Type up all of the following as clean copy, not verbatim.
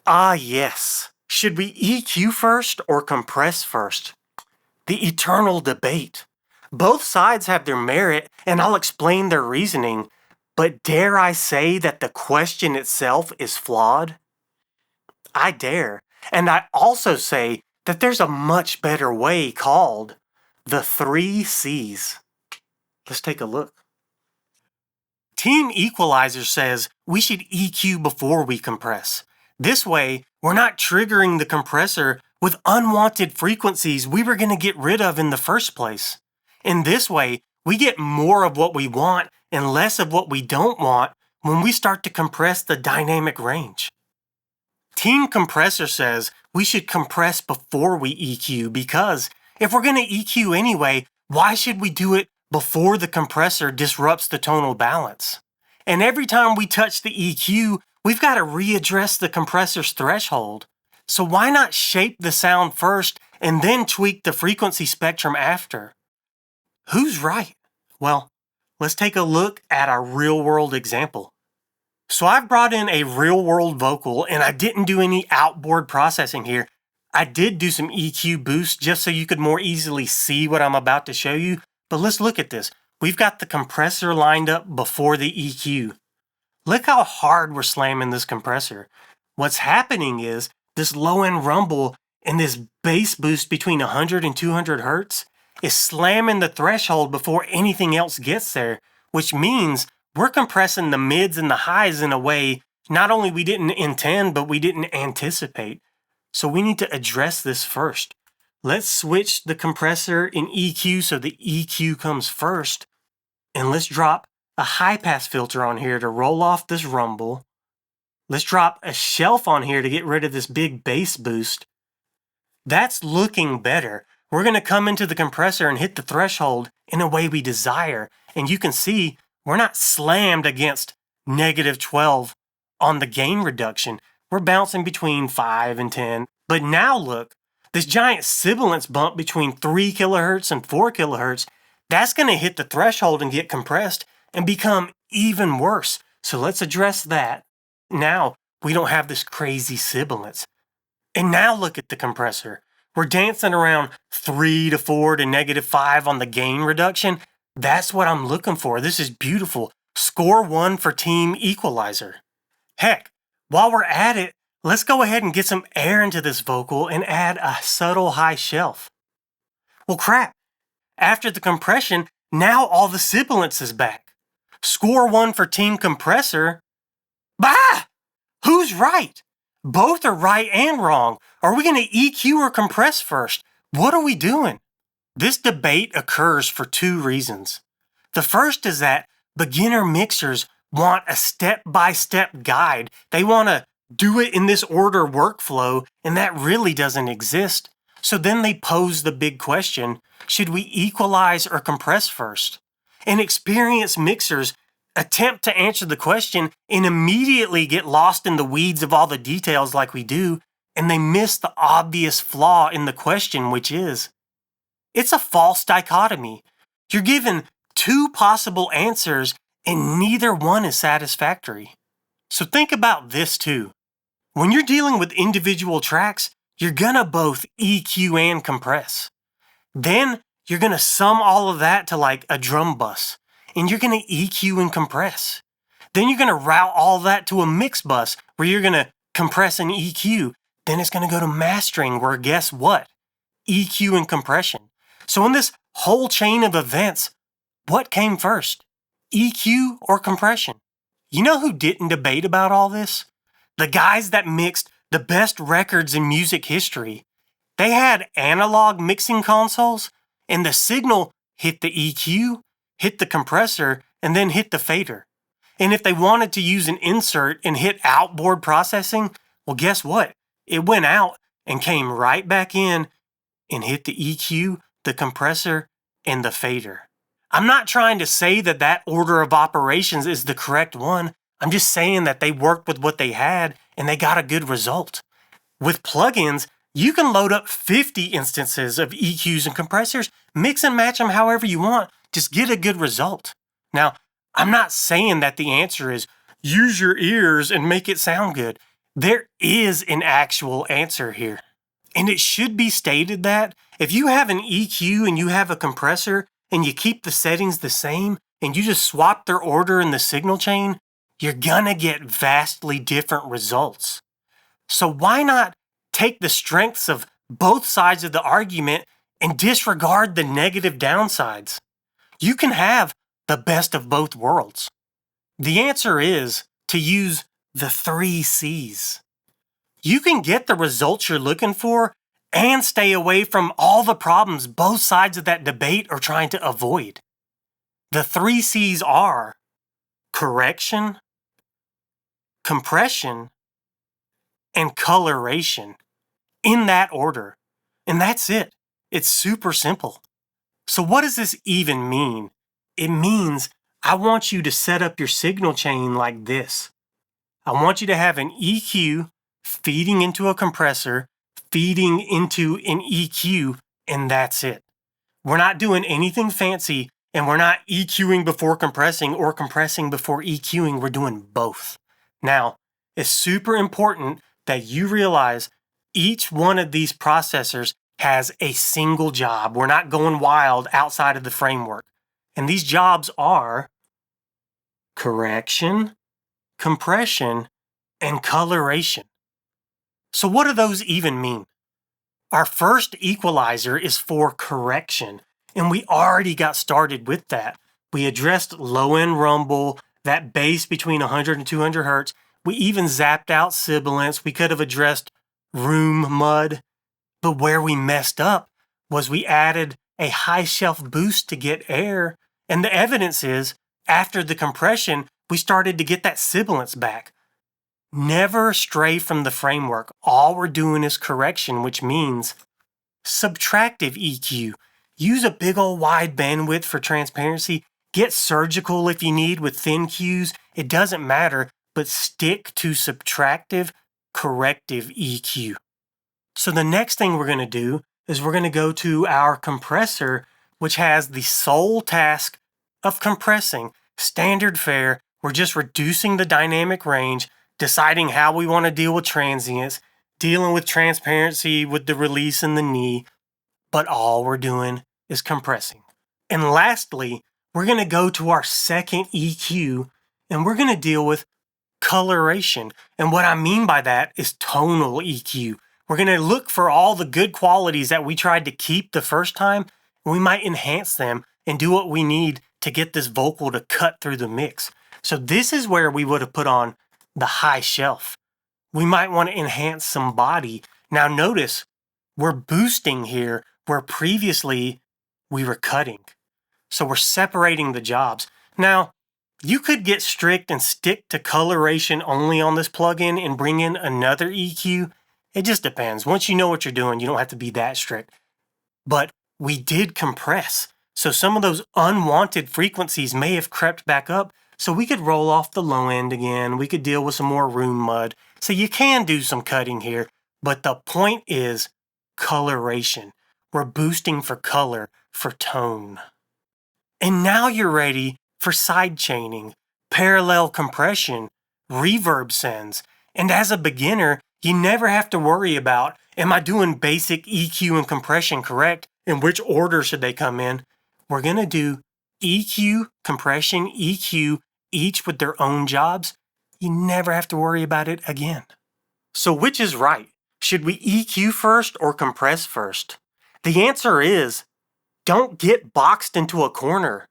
Ah, yes. Should we EQ first or compress first? The eternal debate. Both sides have their merit, and I'll explain their reasoning, but dare I say that the question itself is flawed? I dare, and I also say that there's a much better way called the 3 C's. Let's take a look. Team Equalizer says we should EQ before we compress. This way, we're not triggering the compressor with unwanted frequencies we were going to get rid of in the first place. In this way, we get more of what we want and less of what we don't want when we start to compress the dynamic range. Team Compressor says we should compress before we EQ because if we're going to EQ anyway, why should we do it before the compressor disrupts the tonal balance? And every time we touch the EQ, we've got to readdress the compressor's threshold. So why not shape the sound first and then tweak the frequency spectrum after? Who's right? Well, let's take a look at our real-world example. So I've brought in a real-world vocal and I didn't do any outboard processing here. I did do some EQ boost just so you could more easily see what I'm about to show you. But let's look at this. We've got the compressor lined up before the EQ. Look how hard we're slamming this compressor. What's happening is this low-end rumble and this bass boost between 100 and 200 hertz is slamming the threshold before anything else gets there, which means we're compressing the mids and the highs in a way not only we didn't intend, but we didn't anticipate. So we need to address this first. Let's switch the compressor in EQ so the EQ comes first. And let's drop a high-pass filter on here to roll off this rumble. Let's drop a shelf on here to get rid of this big bass boost. That's looking better. We're going to come into the compressor and hit the threshold in a way we desire. And you can see we're not slammed against -12 on the gain reduction. We're bouncing between 5 and 10. But now look, this giant sibilance bump between 3 kilohertz and 4 kilohertz, that's going to hit the threshold and get compressed and become even worse. So let's address that. Now we don't have this crazy sibilance. And now look at the compressor. We're dancing around 3 to 4 to -5 on the gain reduction. That's what I'm looking for. This is beautiful. Score 1 for Team Equalizer. Heck, while we're at it, let's go ahead and get some air into this vocal and add a subtle high shelf. Well, crap. After the compression, now all the sibilance is back. Score 1 for Team Compressor. Bah! Who's right? Both are right and wrong. Are we going to EQ or compress first? What are we doing? This debate occurs for 2 reasons. The first is that beginner mixers want a step-by-step guide. They want to do it in this order workflow, and that really doesn't exist. So then they pose the big question, should we equalize or compress first? And experienced mixers attempt to answer the question and immediately get lost in the weeds of all the details like we do, and they miss the obvious flaw in the question, which is, it's a false dichotomy. You're given 2 possible answers and neither one is satisfactory. So think about this too. When you're dealing with individual tracks, you're gonna both EQ and compress. Then you're gonna sum all of that to like a drum bus, and you're gonna EQ and compress. Then you're gonna route all that to a mix bus where you're gonna compress and EQ. Then it's gonna go to mastering where guess what? EQ and compression. So in this whole chain of events, what came first? EQ or compression? You know who didn't debate about all this? The guys that mixed the best records in music history. They had analog mixing consoles, and the signal hit the EQ, hit the compressor, and then hit the fader. And if they wanted to use an insert and hit outboard processing, well, guess what? It went out and came right back in and hit the EQ, the compressor, and the fader. I'm not trying to say that that order of operations is the correct one. I'm just saying that they worked with what they had and they got a good result. With plugins, you can load up 50 instances of EQs and compressors, mix and match them however you want, just get a good result. Now, I'm not saying that the answer is use your ears and make it sound good. There is an actual answer here. And it should be stated that if you have an EQ and you have a compressor and you keep the settings the same and you just swap their order in the signal chain, you're gonna get vastly different results. So why not take the strengths of both sides of the argument and disregard the negative downsides? You can have the best of both worlds. The answer is to use the 3 C's. You can get the results you're looking for and stay away from all the problems both sides of that debate are trying to avoid. The 3 C's are correction, compression, and coloration, in that order. And that's it. It's super simple. So what does this even mean? It means I want you to set up your signal chain like this. I want you to have an EQ feeding into a compressor, feeding into an EQ, and that's it. We're not doing anything fancy, and we're not EQing before compressing or compressing before EQing. We're doing both. Now, it's super important that you realize each one of these processors has a single job. We're not going wild outside of the framework. And these jobs are correction, compression, and coloration. So what do those even mean? Our first equalizer is for correction, and we already got started with that. We addressed low-end rumble, that bass between 100 and 200 hertz. We even zapped out sibilance. We could have addressed room mud. But where we messed up was we added a high shelf boost to get air, and the evidence is, after the compression, we started to get that sibilance back. Never stray from the framework. All we're doing is correction, which means subtractive EQ. Use a big old wide bandwidth for transparency. Get surgical if you need with thin cues. It doesn't matter, but stick to subtractive, corrective EQ. So the next thing we're going to do is we're going to go to our compressor, which has the sole task of compressing. Standard fare, we're just reducing the dynamic range, deciding how we want to deal with transients, dealing with transparency with the release and the knee, but all we're doing is compressing. And lastly, we're going to go to our second EQ, and we're going to deal with coloration. And what I mean by that is tonal EQ. We're going to look for all the good qualities that we tried to keep the first time, and we might enhance them and do what we need to get this vocal to cut through the mix. So this is where we would have put on the high shelf. We might want to enhance some body. Now notice, we're boosting here where previously we were cutting. So we're separating the jobs. Now, you could get strict and stick to coloration only on this plugin and bring in another EQ. It just depends. Once you know what you're doing, you don't have to be that strict. But we did compress. So some of those unwanted frequencies may have crept back up. So we could roll off the low end again. We could deal with some more room mud. So you can do some cutting here. But the point is coloration. We're boosting for color, for tone. And now you're ready for side chaining, parallel compression, reverb sends. And as a beginner, you never have to worry about, am I doing basic EQ and compression correct? In which order should they come in? We're going to do EQ, compression, EQ, each with their own jobs. You never have to worry about it again. So which is right? Should we EQ first or compress first? The answer is, don't get boxed into a corner.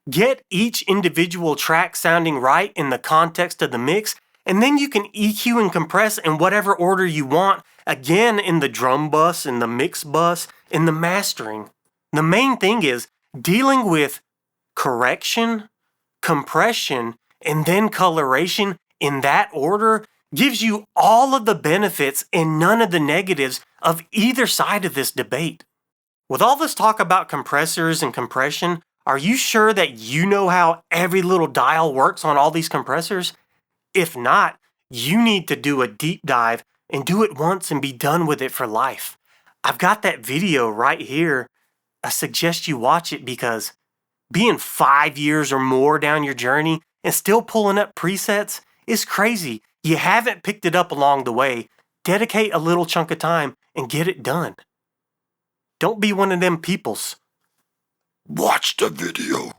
Get each individual track sounding right in the context of the mix, and then you can EQ and compress in whatever order you want, again in the drum bus, in the mix bus, in the mastering. The main thing is dealing with correction, compression, and then coloration in that order gives you all of the benefits and none of the negatives of either side of this debate. With all this talk about compressors and compression, are you sure that you know how every little dial works on all these compressors? If not, you need to do a deep dive and do it once and be done with it for life. I've got that video right here. I suggest you watch it because being 5 years or more down your journey and still pulling up presets is crazy. You haven't picked it up along the way. Dedicate a little chunk of time and get it done. Don't be one of them peoples. Watch the video.